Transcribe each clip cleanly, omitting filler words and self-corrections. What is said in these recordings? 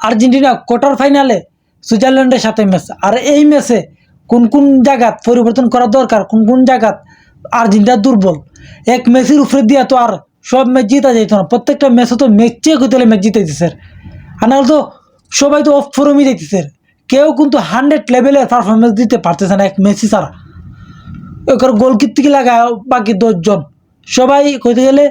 Argentina quarter ফাইনালে সুইজারল্যান্ডের সাথে ম্যাচ। আর এই ম্যাচে কোন কোন জায়গাত পরিবর্তন করা দরকার, কোন কোন জায়গাত আর্জেন্টিনা দুর্বল, এক ম্যাচের উপরে দিয়া তো আর সব ম্যাচ জিতা যেত না। প্রত্যেকটা ম্যাচে তো ম্যাচ চেয়ে করতে ম্যাচ জিতাইতেছে। আর নাহলে তো সবাই তো অফ ফরমই যাইতেছে। কেউ কিন্তু 100 লেভেলের পারফরমেন্স দিতে পারতেছে না এক মেসি ছাড়া। ওর গোলকির থেকে লাগায় বাকি 10 জন সবাই কইতে গেলে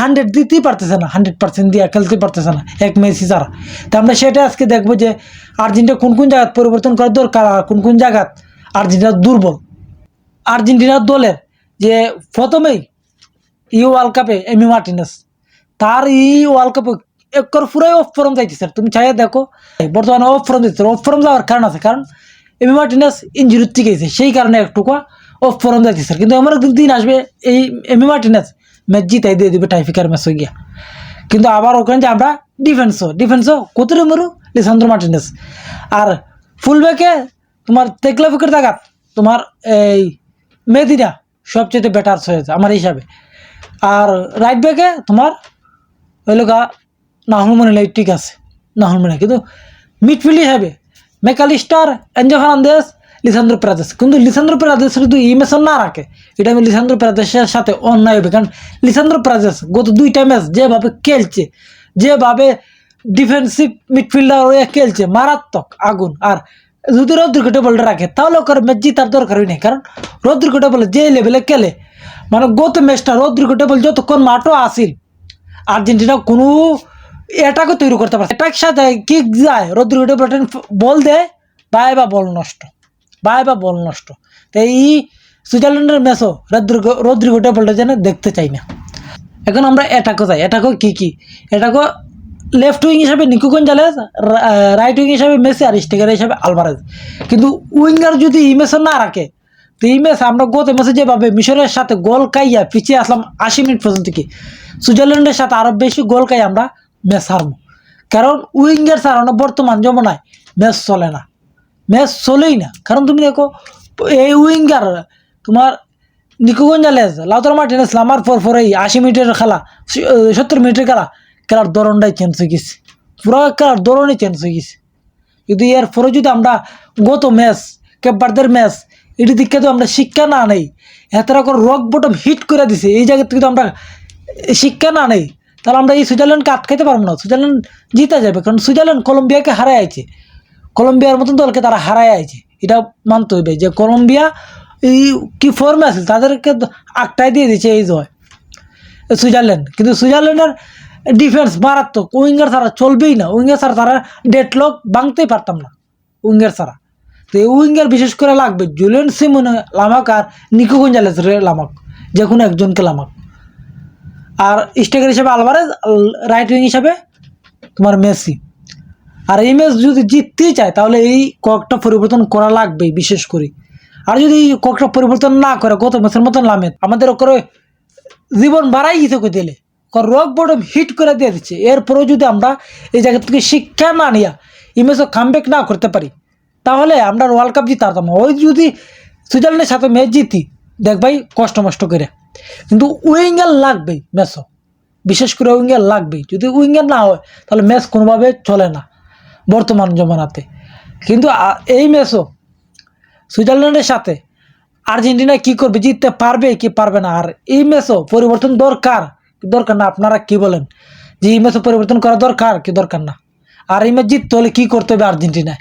100 দিতেই পারতেছে না, 100% দিয়ে খেলতে পারতেছে না এক মেসি ছাড়া। তা আমরা সেটা আজকে দেখবো যে আর্জেন্টিনা কোন কোন জায়গায় পরিবর্তন করার দরকার আর কোন কোন জায়গায় আর্জেন্টিনা দুর্বল। আর্জেন্টিনার দলের যে প্রথমেই ওয়ার্ল্ড কাপে এমি মার্টিনেস, তার ওয়ার্ল্ড কাপে একর পুরাই অফ ফর্ম যাইতেছে। তুমি চাইয়া দেখো বর্তমানে অফ ফর্ম দিচ্ছে। অফ ফর্ম যাওয়ার কারণ আছে, কারণ এমি মার্টিনেস ইঞ্জুরির থেকে গেছে, সেই কারণে একটুকু অফ ফর্ম যাইতেছে। কিন্তু আমার দিন আসবে এই এমি মার্টিনেস ম্যাচ জিতাই দিয়ে দেবে টাইফিকার ম্যাচ হয়ে গিয়া। কিন্তু আবার ওখানে যে আমরা ডিফেন্সও কতটা মরু লিসান্দ্রো মার্টিনেস। আর ফুলব্যাকে তোমার তেকলাফিকের জায়গাত তোমার এই মেদিনা সবচেয়ে বেটার হয়েছে আমার হিসাবে। আর রাইট ব্যাকে তোমার হইল গা নাহুল মনে ঠিক আছে, নাহুল মনে। কিন্তু মিডফিল্ড হিসাবে Mac Allister, Enzo Fernandez, Lisandro Perez. কিন্তু লিসান্দ্রো পেরেজ যদি ম্যাচও না রাখে, এটা আমি লিসান্দ্রো পেরেজের সাথে অন্যায় হবে। কারণ লিসান্দ্রো পেরেজ গত 2টা ম্যাচ যেভাবে খেলছে, যেভাবে ডিফেন্সিভ মিডফিল্ডার হয়ে খেলছে, মারাত্মক আগুন। আর যদি রদ্রিগো টেবলটা রাখে তাহলে ওকে ম্যাচ জিতার দরকারই নেই। কারণ রদ্রিগো টেবল যে লেভেলে খেলে, মানে গত ম্যাচটা রদ্রিগো টেবল যতক্ষণ মাঠও আসিল আর্জেন্টিনা কোনো এটাকে তৈরি করতে পারছে। এটার সাথে কিক যায়, রদ্রিগো টেবল বল দেয়, বা বল নষ্ট। তো এই সুইজারল্যান্ডের ম্যাচও রদ্রিগো টেবলটা যেন দেখতে চাই না। এখন আমরা এটাকে যাই। এটাকে কি এটাকে লেফট উইং হিসাবে নিকো গঞ্জালেজ, রাইট উইং হিসাবে মেসি, আর স্ট্রাইকার হিসাবে আলভারেজ। কিন্তু উইঙ্গার যদি এই ম্যাচও না রাখে, তো এই ম্যাচ আমরা গত ম্যাচে যেভাবে মিশরের সাথে গোল খাইয়া পিছিয়ে আসলাম 80 মিনিট পর্যন্ত, কি সুইজারল্যান্ডের সাথে আরও বেশি গোল খাই আমরা ম্যাচ হারবো। কারণ উইঙ্গার ছাড়ানো বর্তমান জমানায় ম্যাচ চলে না, ম্যাচ চলেই না। কারণ তুমি দেখো এই উইঙ্গার তোমার নিকো গঞ্জালেজ, লাউতারো মার্টিনেজ নামার পরেই 80 মিনিটের খেলা, 70 মিনিটের খেলার ধরনটাই চেঞ্জ হয়ে গেছে, পুরো খেলার ধরনই চেঞ্জ হয়ে গেছে। যদি এর পরে যদি আমরা গত ম্যাচ কেপবার্দের ম্যাচ এটি দিকে তো আমরা শিক্ষা না নেই, এতটা করে রক বটম হিট করে দিছে, এই জায়গা থেকে তো আমরা শিক্ষা না নেই, তাহলে আমরা এই সুইজারল্যান্ডকে আটকাইতে পারবো না। সুইজারল্যান্ড জিতে যাবে, কারণ সুইজারল্যান্ড কলম্বিয়াকে হারাই আছে, কলম্বিয়ার মতন দলকে তারা হারাই আছে। এটা মানতে হইবে যে কলম্বিয়া এই কি ফর্মে আছে, তাদেরকে আটটাই দিয়ে দিচ্ছে এই জয় সুইজারল্যান্ড। কিন্তু সুইজারল্যান্ডের ডিফেন্স মারাত্মক, উইঙ্গার ছাড়া চলবেই না। উইঙ্গার ছাড়া তারা ডেডলক ভাঙতেই পারতাম না উইঙ্গার ছাড়া। তো এই উইঙ্গার বিশেষ করে লাগবে জুলিয়ান সিমোনে লামাক আর নিকো গঞ্জালেজ লামাক, যে কোনো একজনকে লামাক। আর স্ট্রাইকার হিসাবে আলভারেজ, রাইট উইং হিসাবে তোমার মেসি। আর এই ম্যাচ যদি জিততেই চায় তাহলে এই কয়েকটা পরিবর্তন করা লাগবেই বিশেষ করে। আর যদি এই কয়েকটা পরিবর্তন না করে গত ম্যাচের মতন লামে আমাদের ওকে জীবন বাড়াই গেছে কই দিলে, রক বটম হিট করে দিয়ে দিচ্ছে। এরপরেও যদি আমরা এই জায়গা থেকে শিক্ষা না নিয়ে এই ম্যাচও কামব্যাক না করতে পারি, তাহলে আমরা ওয়ার্ল্ড কাপ জিতে পারতাম না। ওই যদি সুইজারল্যান্ডের সাথে ম্যাচ জিতি দেখবাই কষ্ট করে, কিন্তু উইঙ্গার লাগবেই ম্যাচও, বিশেষ করে উইঙ্গার লাগবেই। যদি উইঙ্গার না হয় তাহলে ম্যাচ কোনোভাবে চলে না বর্তমান জমানাতে। কিন্তু এই ম্যাচও সুইজারল্যান্ডের সাথে আর্জেন্টিনা কি করবে, জিততে পারবে কি পারবে না। আর এই ম্যাচও পরিবর্তন দরকার না, আপনারা কি বলেন যে এই ম্যাচও পরিবর্তন করা দরকার কি দরকার না? আর এই ম্যাচ জিততে হলে কী করতে হবে আর্জেন্টিনায়?